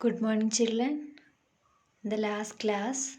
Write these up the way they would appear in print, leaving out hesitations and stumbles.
Good morning, children. In the last class,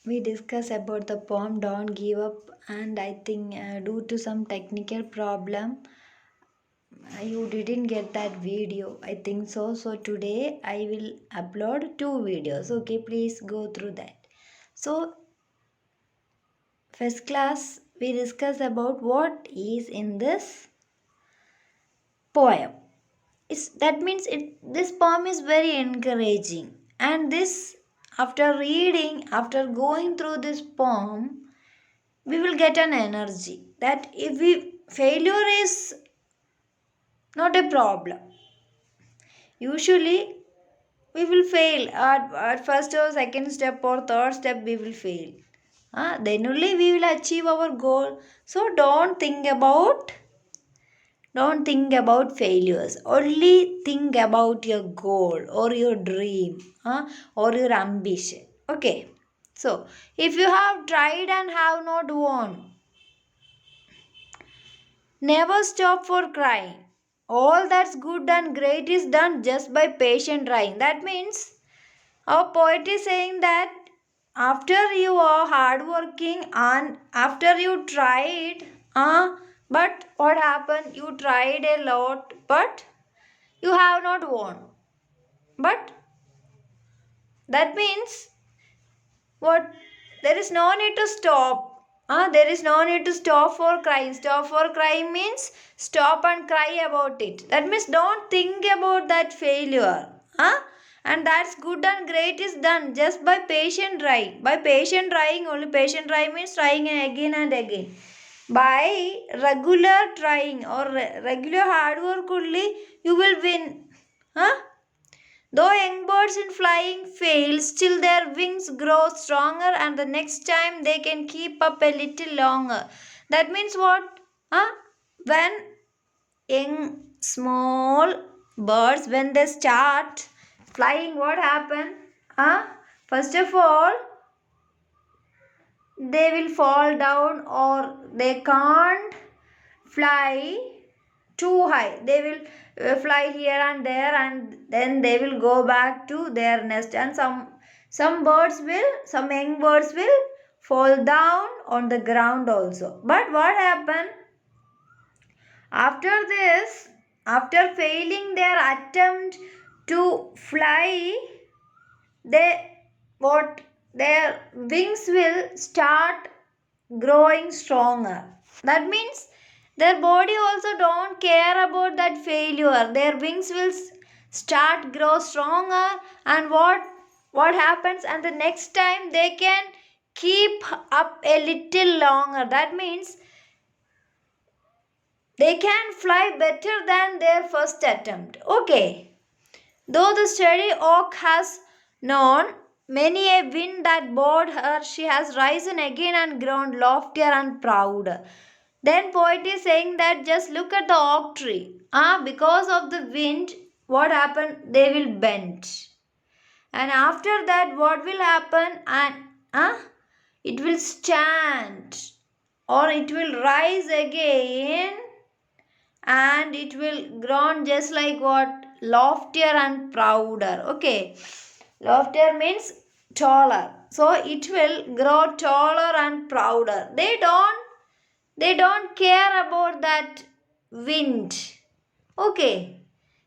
we discussed about the poem Don't Give Up, and I think due to some technical problem, you didn't get that video. I think so. So, today I will upload two videos. Okay, please go through that. So, first class, we discussed about what is in this poem. That means this poem is very encouraging, and this after reading, after going through this poem, we will get an energy that if we failure is not a problem. Usually we will fail at first or second step or third step, we will fail. Then only we will achieve our goal. So don't think about failures. Only think about your goal or your dream, or your ambition. Okay. So, if you have tried and have not won, never stop for crying. All that's good and great is done just by patient trying. That means our poet is saying that after you are hardworking and after you tried, but what happened? You tried a lot, but you have not won. But that means what? There is no need to stop. There is no need to stop for crying. Stop for crying means stop and cry about it. That means don't think about that failure. And that's good and great is done just by patient trying. By patient trying, only patient trying means trying again and again. By regular trying or regular hard work only, you will win. Huh? Though young birds in flying fail, still their wings grow stronger and the next time they can keep up a little longer. That means what? When young small birds, when they start flying, what happen? First of all, they will fall down or they can't fly too high. They will fly here and there, and then they will go back to their nest, and some young birds will fall down on the ground also. But what happened after this? After failing their attempt to fly, they what their wings will start growing stronger. That means their body also don't care about that failure. Their wings will start grow stronger, and what happens, and the next time they can keep up a little longer. That means they can fly better than their first attempt. Okay. Though the steady oak has known many a wind that bore her, she has risen again and grown loftier and prouder. Then poet is saying that just look at the oak tree. Because of the wind, what happened? They will bend. And after that, what will happen? And it will stand or it will rise again, and it will grow just like what? Loftier and prouder. Okay. Loftier means taller. So it will grow taller and prouder. They don't care about that wind. Okay.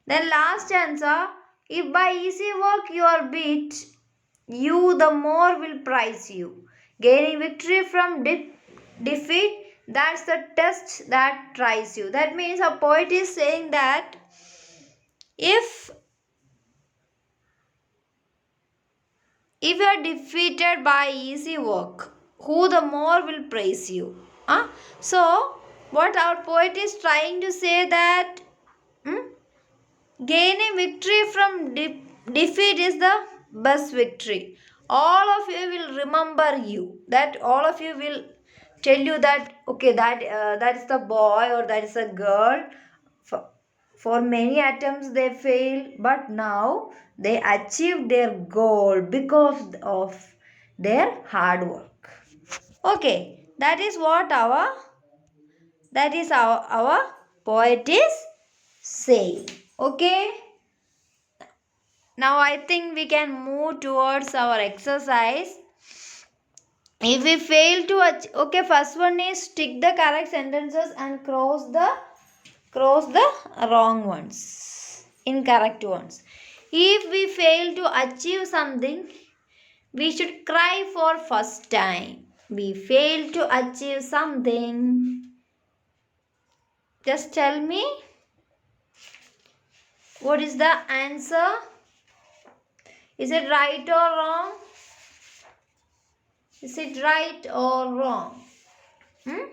Then last answer. If by easy work you are beat, you the more will prize you. Gaining victory from defeat, that's the test that tries you. That means a poet is saying that if if you are defeated by easy work, who the more will praise you? So, what our poet is trying to say that gaining victory from defeat is the best victory. All of you will remember you. That all of you will tell you that okay, that is the boy or that is a girl. For, for many attempts they failed, but now they achieved their goal because of their hard work. Okay, that is our poet is saying. Okay. Now I think we can move towards our exercise. If we fail to okay, first one is tick the correct sentences and cross the wrong ones, incorrect ones. If we fail to achieve something, we should cry for first time. We fail to achieve something. Just tell me what is the answer? Is it right or wrong? Is it right or wrong? Hmm?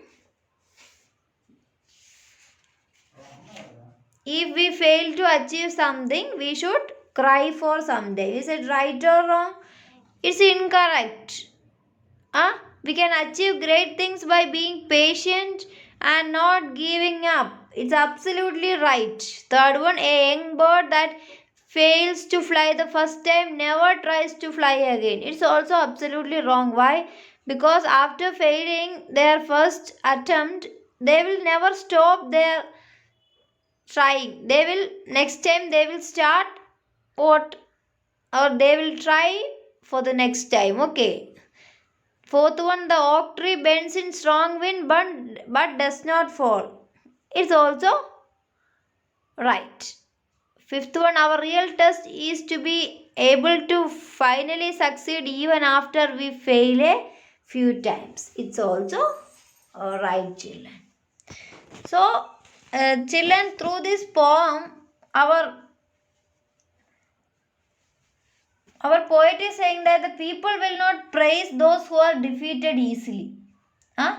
If we fail to achieve something, we should cry for someday. Is it right or wrong? It's incorrect. We can achieve great things by being patient and not giving up. It's absolutely right. Third one, a young bird that fails to fly the first time never tries to fly again. It's also absolutely wrong. Why? Because after failing their first attempt, they will never stop their trying. They will next time they will start what or they will try for the next time. Okay. Fourth one, the oak tree bends in strong wind but does not fall. It's also right. Fifth one, our real test is to be able to finally succeed even after we fail a few times. It's also right, children. So, children, through this poem, our our poet is saying that the people will not praise those who are defeated easily. Huh?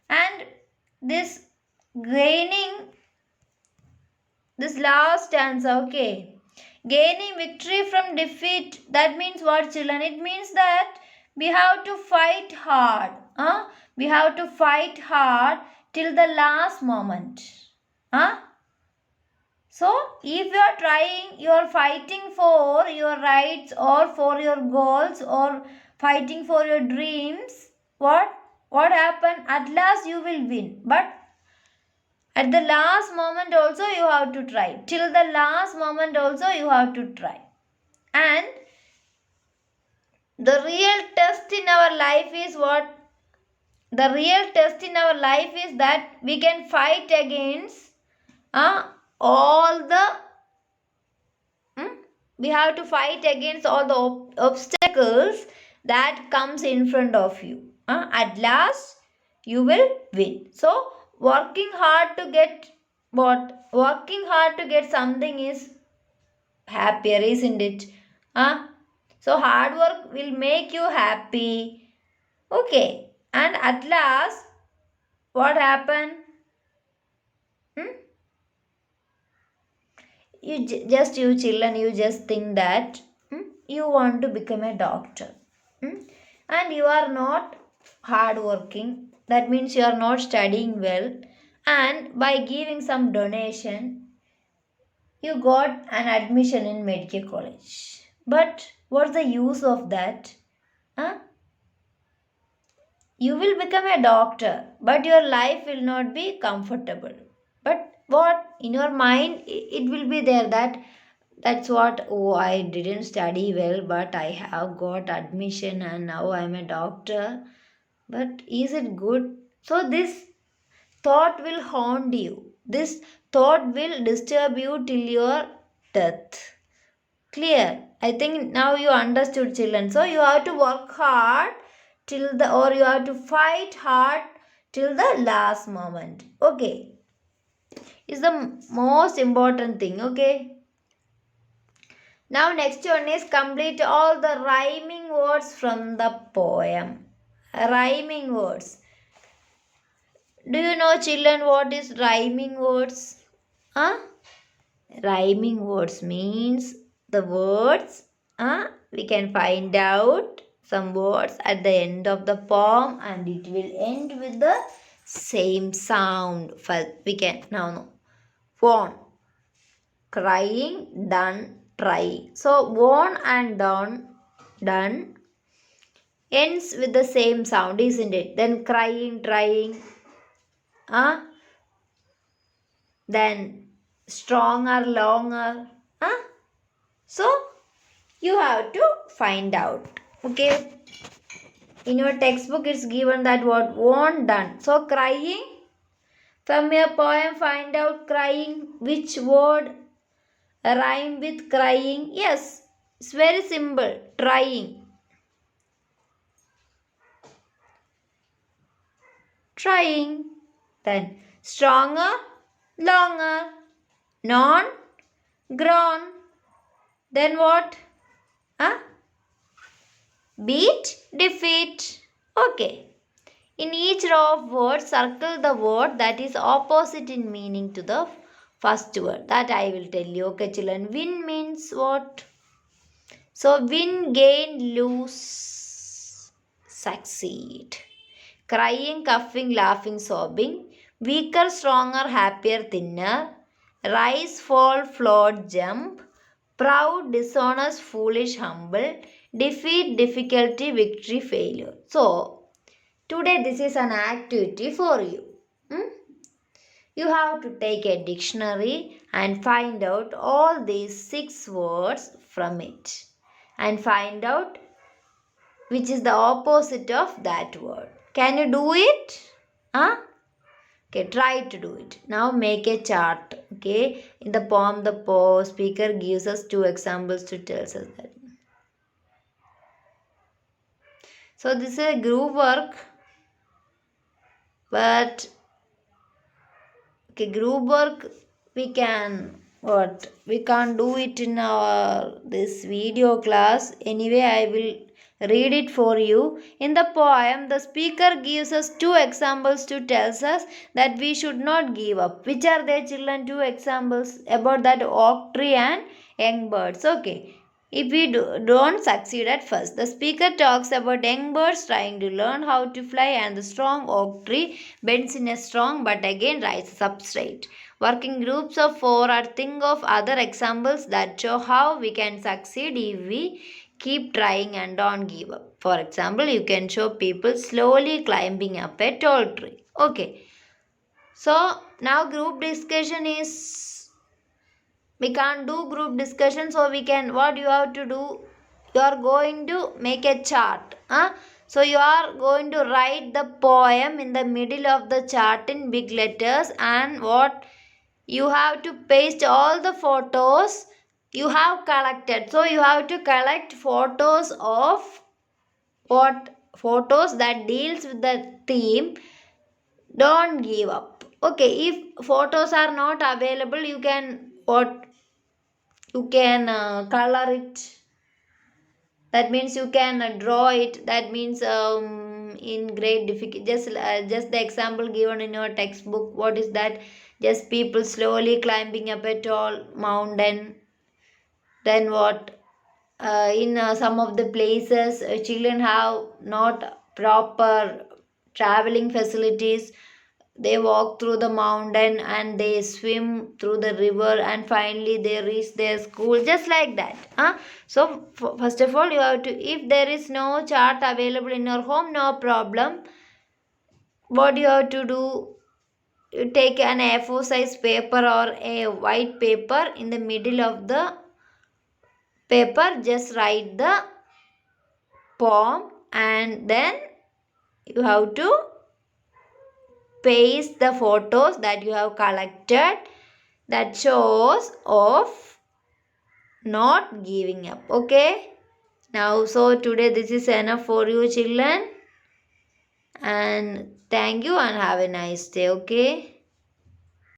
And this gaining, this last answer, okay. Gaining victory from defeat, that means what, children? It means that we have to fight hard. Huh? We have to fight hard till the last moment. Huh? So, if you are trying, you are fighting for your rights or for your goals or fighting for your dreams, what happened? At last you will win. But at the last moment also you have to try. Till the last moment also you have to try. And the real test in our life is what? The real test in our life is that we can fight against all the we have to fight against all the obstacles that comes in front of you. At last you will win. So working hard to get what? Working hard to get something is happier, isn't it? So hard work will make you happy. Okay. And at last, what happened? Hmm? You children, you just think that you want to become a doctor. Hmm? And you are not hard working. That means you are not studying well. And by giving some donation, you got an admission in medical college. But what's the use of that? Huh? You will become a doctor, but your life will not be comfortable. But what in your mind it will be there that that's what, oh, I didn't study well, but I have got admission and now I'm a doctor. But is it good? So this thought will haunt you. This thought will disturb you till your death. Clear? I think now you understood, children. So you have to work hard till the, or you have to fight hard till the last moment. Okay. Is the most important thing. Okay. Now next one is complete all the rhyming words from the poem. Rhyming words. Do you know, children, what is rhyming words? Huh? Rhyming words means the words. We can find out some words at the end of the poem and it will end with the same sound. First, we can now know. Won, crying, done, trying. So won and done ends with the same sound, isn't it? Then crying, trying. Then stronger, longer. So You have to find out. Okay. In your textbook, it's given that word won't done. So crying. From your poem, find out crying. Which word rhyme with crying? Yes, it's very simple. Trying. Trying. Then stronger, longer, non, grown. Then what? Huh? Beat, defeat. Okay. In each row of words, circle the word that is opposite in meaning to the first word. That I will tell you. Okay, children. Win means what? So, win, gain, lose, succeed. Crying, coughing, laughing, sobbing. Weaker, stronger, happier, thinner. Rise, fall, float, jump. Proud, dishonest, foolish, humble. Defeat, difficulty, victory, failure. So, today this is an activity for you. Hmm? You have to take a dictionary and find out all these 6 words from it and find out which is the opposite of that word. Can you do it? Huh? Okay, try to do it. Now make a chart. Okay, in the poem, the speaker gives us 2 examples to tell us that. So this is a group work, but okay, group work we can't do it in our this video class. Anyway, I will read it for you. In the poem, the speaker gives us 2 examples to tells us that we should not give up. Which are they, children? 2 examples about that oak tree and young birds. Okay. If we don't succeed at first, the speaker talks about young birds trying to learn how to fly and the strong oak tree bends in a strong but again rises up straight. Working groups of 4 are think of other examples that show how we can succeed if we keep trying and don't give up. For example, you can show people slowly climbing up a tall tree. Okay. So now group discussion is we can't do group discussion, so we can what you have to do, you are going to make a chart, so you are going to write the poem in the middle of the chart in big letters, and what you have to paste all the photos you have collected. So you have to collect photos of what photos that deals with the theme. Don't give up. Okay, if photos are not available, you can what you can color it, that means you can draw it, that means in great difficult, just the example given in your textbook, what is that, just people slowly climbing up a tall mountain. Then what, in some of the places children have not proper traveling facilities, they walk through the mountain and they swim through the river and finally they reach their school, just like that, so first of all you have to, if there is no chart available in your home, no problem, what you have to do, you take an A4 size paper or a white paper, in the middle of the paper just write the poem, and then you have to paste the photos that you have collected that shows of not giving up. Okay, now so today this is enough for you children, and thank you and have a nice day. Okay.